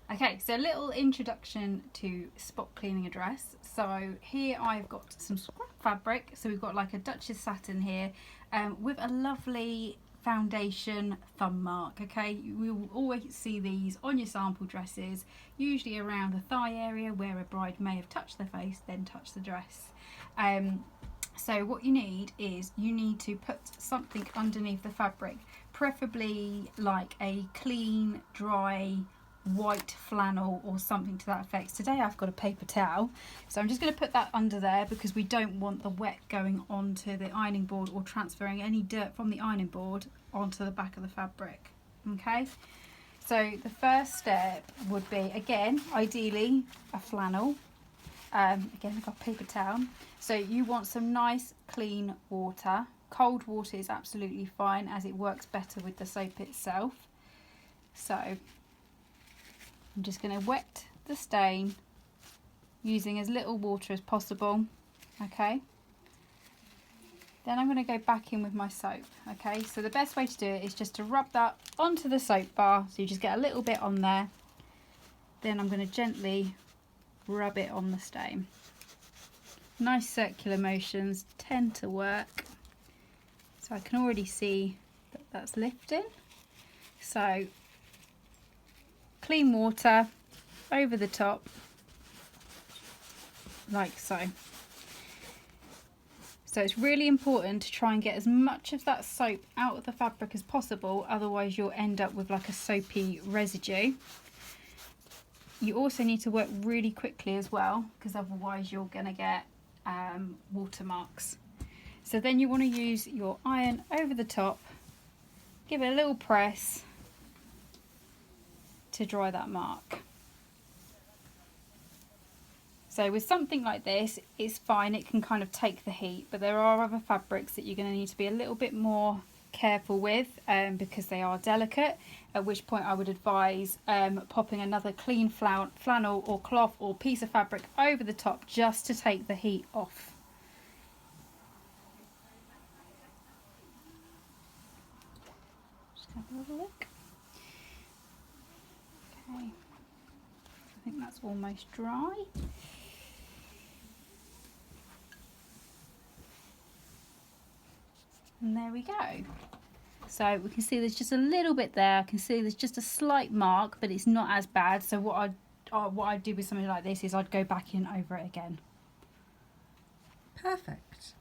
Okay, so a little introduction to spot cleaning a dress. So here I've got some scrap fabric. So we've got like a Duchess satin here with a lovely foundation thumb mark. Okay, you will always see these on your sample dresses, usually around the thigh area where a bride may have touched their face, then touch the dress. So what you need is you need to put something underneath the fabric, preferably like a clean, dry, white flannel or something to that effect. Today I've got a paper towel, so I'm just going to put that under there because we don't want the wet going onto the ironing board or transferring any dirt from the ironing board onto the back of the fabric. Okay, so the first step would be, again, ideally a flannel. Again, I've got a paper towel. So you want some nice clean water. Cold water is absolutely fine as it works better with the soap itself. So I'm just going to wet the stain using as little water as possible. Okay, then I'm going to go back in with my soap. Okay, so the best way to do it is just to rub that onto the soap bar, so you just get a little bit on there. Then I'm going to gently rub it on the stain. Nice circular motions tend to work, so I can already see that that's lifting. So clean water over the top, like so. So it's really important to try and get as much of that soap out of the fabric as possible, otherwise you'll end up with like a soapy residue. You also need to work really quickly as well, because otherwise you're going to get watermarks. So then you want to use your iron over the top, give it a little press to dry that mark. So with something like this, it's fine, it can kind of take the heat, but there are other fabrics that you're going to need to be a little bit more careful with because they are delicate, at which point I would advise popping another clean flannel or cloth or piece of fabric over the top just to take the heat off. Just have a little look. Okay, I think that's almost dry. And there we go. So we can see there's just a little bit there. I can see there's just a slight mark, but it's not as bad. So what I'd do with something like this is I'd go back in over it again. Perfect.